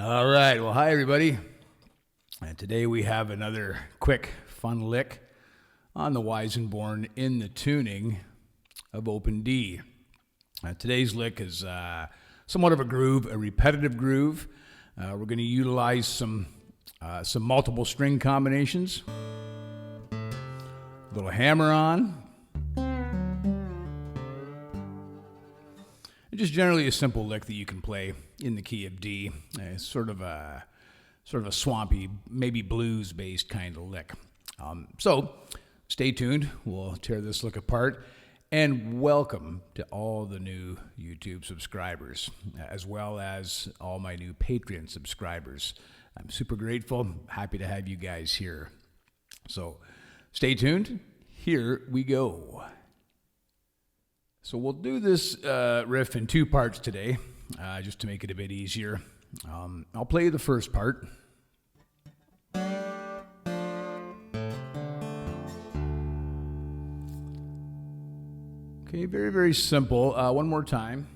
All right. Well, hi, everybody. And today we have another quick, fun lick on the Weissenborn in the tuning of open D. Today's lick is somewhat of a groove, a repetitive groove. We're going to utilize some multiple string combinations, a little hammer on, and just generally a simple lick that you can play in the key of D. Sort of a swampy, maybe blues-based kind of lick. So stay tuned. We'll tear this lick apart. And welcome to all the new YouTube subscribers, as well as all my new Patreon subscribers. I'm super grateful. Happy to have you guys here. So stay tuned. Here we go. So we'll do this riff in two parts today, just to make it a bit easier. I'll play the first part. Okay, very, very simple. One more time.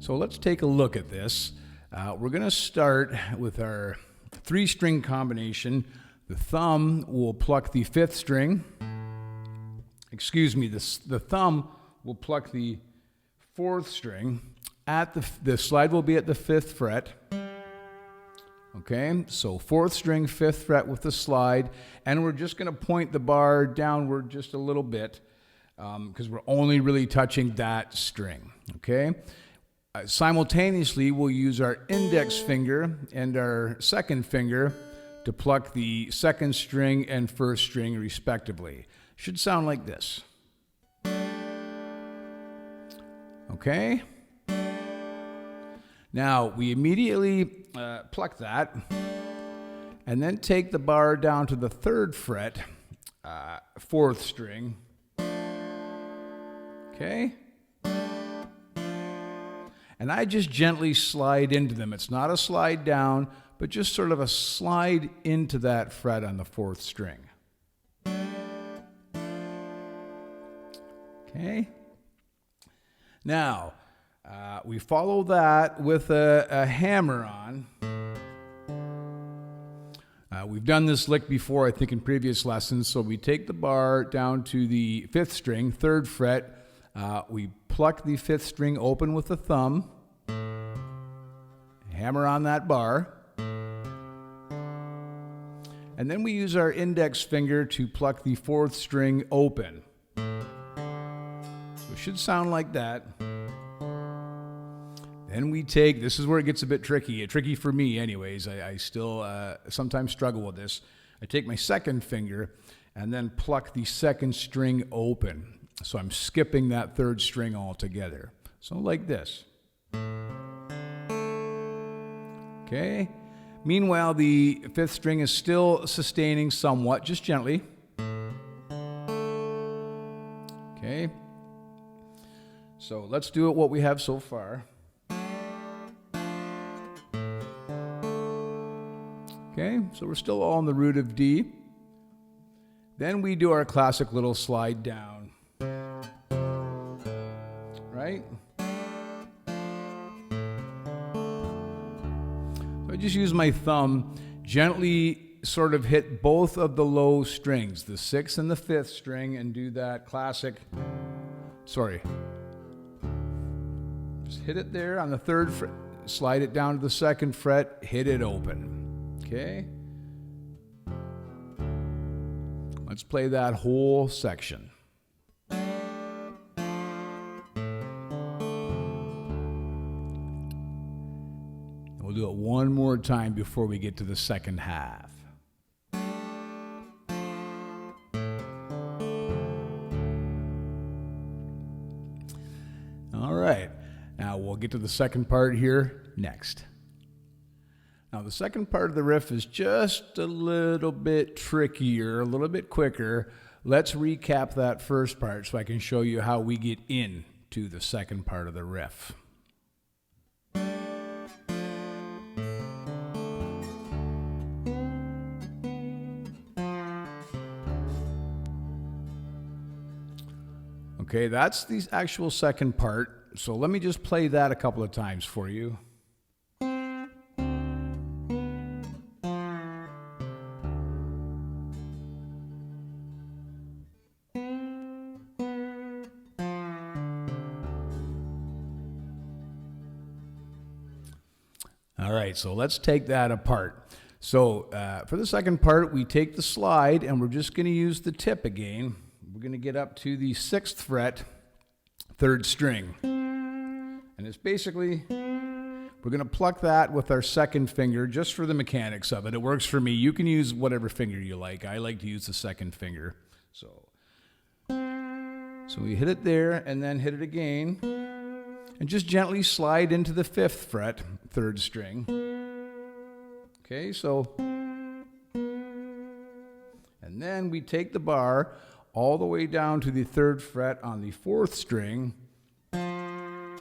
So let's take a look at this. We're going to start with our 3-string combination. The thumb will pluck the 5th string. Excuse me, the thumb will pluck the 4th string. The slide will be at the 5th fret. Okay, so 4th string, 5th fret with the slide, and we're just going to point the bar downward just a little bit because we're only really touching that string. Okay, simultaneously we'll use our index finger and our second finger to pluck the 2nd string and 1st string respectively. Should sound like this. Okay. Now, we immediately pluck that and then take the bar down to the 3rd fret, 4th string. Okay? And I just gently slide into them. It's not a slide down, but just sort of a slide into that fret on the 4th string. Okay? Now, we follow that with a hammer on. We've done this lick before, I think, in previous lessons. So we take the bar down to the 5th string, 3rd fret. We pluck the 5th string open with the thumb. Hammer on that bar. And then we use our index finger to pluck the 4th string open. So it should sound like that. Then we take, this is where it gets a bit tricky for me anyways, I still sometimes struggle with this. I take my 2nd finger and then pluck the 2nd string open. So I'm skipping that 3rd string altogether. So like this. Okay. Meanwhile, the 5th string is still sustaining somewhat, just gently. Okay. So let's do it what we have so far. Okay, so we're still all in the root of D. Then we do our classic little slide down. Right? So I just use my thumb, gently sort of hit both of the low strings, the 6th and the 5th string, and do that classic, just hit it there on the 3rd fret, slide it down to the 2nd fret, hit it open. Okay, let's play that whole section. We'll do it one more time before we get to the second half. All right, now we'll get to the second part here next. Now, the second part of the riff is just a little bit trickier, a little bit quicker. Let's recap that first part so I can show you how we get into the second part of the riff. Okay, that's the actual second part. So let me just play that a couple of times for you. All right, so let's take that apart. So for the second part, we take the slide and we're just going to use the tip again. We're going to get up to the 6th fret, 3rd string. And it's basically, we're going to pluck that with our second finger just for the mechanics of it. It works for me. You can use whatever finger you like. I like to use the second finger. So we hit it there and then hit it again. And just gently slide into the 5th fret, 3rd string. Okay, so, and then we take the bar all the way down to the 3rd fret on the 4th string. And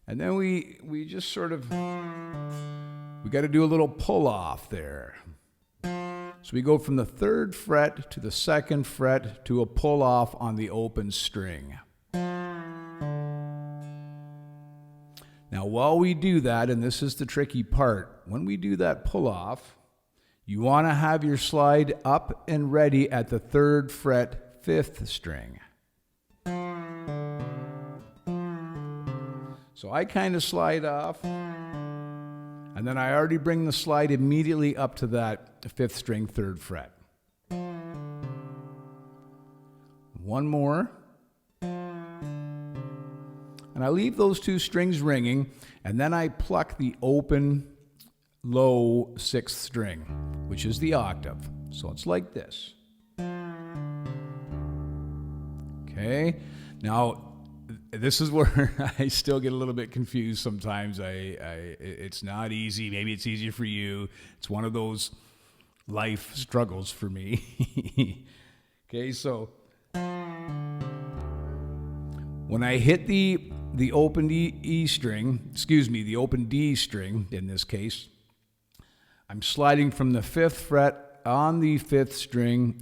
then we just sort of, we got to do a little pull off there. So we go from the 3rd fret to the 2nd fret to a pull off on the open string. Now, while we do that, and this is the tricky part, when we do that pull off, you want to have your slide up and ready at the 3rd fret, 5th string. So I kind of slide off, and then I already bring the slide immediately up to that 5th string, 3rd fret. One more. And I leave those 2 strings ringing, and then I pluck the open, low 6th string, which is the octave. So it's like this. Okay? Now, this is where I still get a little bit confused sometimes. It's not easy. Maybe it's easier for you. It's one of those life struggles for me. Okay, so when I hit the open E string, the open D string in this case, I'm sliding from the 5th fret on the 5th string,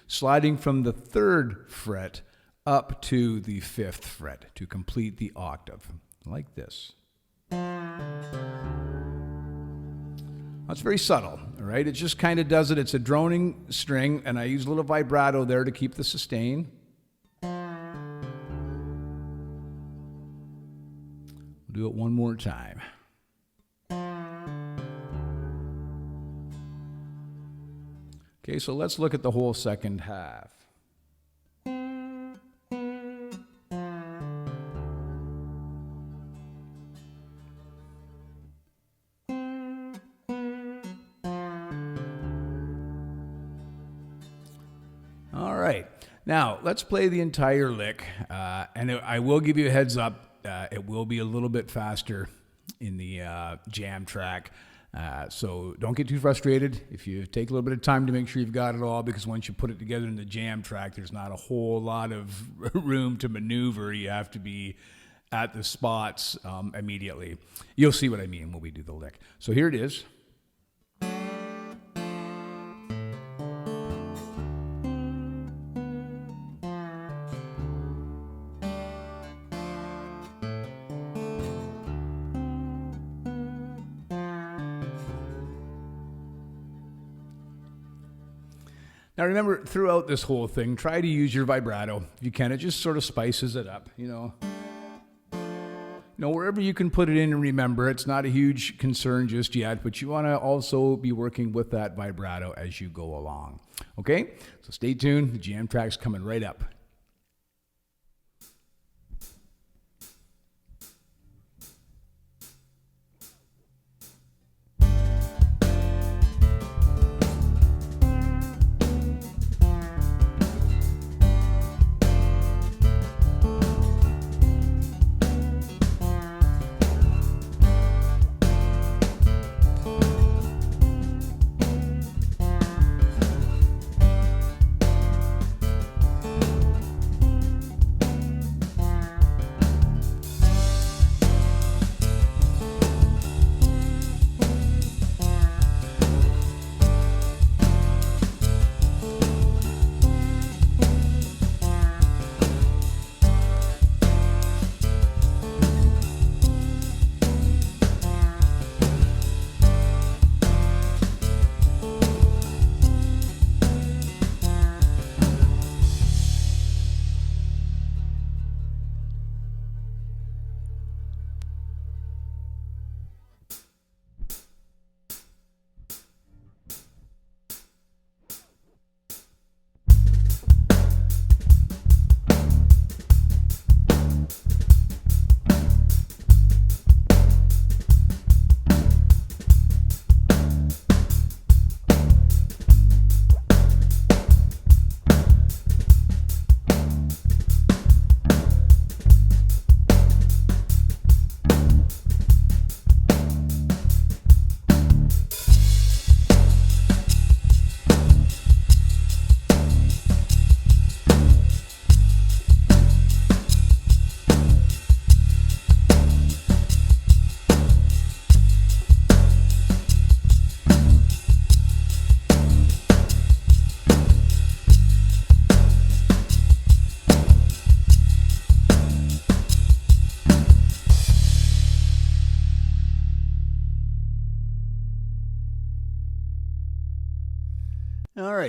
sliding from the 3rd fret up to the 5th fret to complete the octave, like this. That's very subtle, all right? It just kind of does it. It's a droning string, and I use a little vibrato there to keep the sustain. Do it one more time. Okay, so let's look at the whole second half. All right, now let's play the entire lick, and I will give you a heads up. It will be a little bit faster in the jam track, so don't get too frustrated if you take a little bit of time to make sure you've got it all, because once you put it together in the jam track, there's not a whole lot of room to maneuver. You have to be at the spots immediately. You'll see what I mean when we do the lick. So here it is. Now remember, throughout this whole thing, try to use your vibrato. If you can, it just sort of spices it up, you know. Wherever you can put it in, and remember, it's not a huge concern just yet, but you want to also be working with that vibrato as you go along. Okay? So stay tuned. The jam track's coming right up.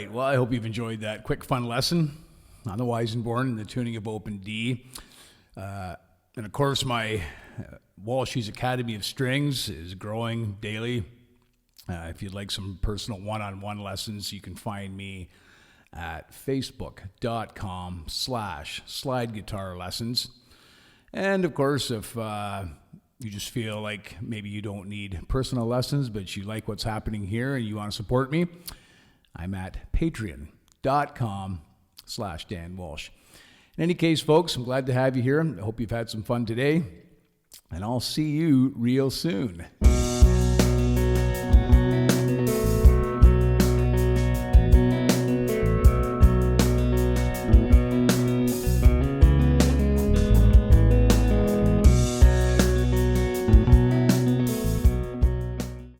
right. Well, I hope you've enjoyed that quick, fun lesson on the Weissenborn and the tuning of open D. And of course, my Walshy's Academy of Strings is growing daily. If you'd like some personal one-on-one lessons, you can find me at facebook.com/slideguitarlessons. And of course, if you just feel like maybe you don't need personal lessons, but you like what's happening here and you want to support me, I'm at patreon.com/Dan Walsh. In any case, folks, I'm glad to have you here. I hope you've had some fun today, and I'll see you real soon.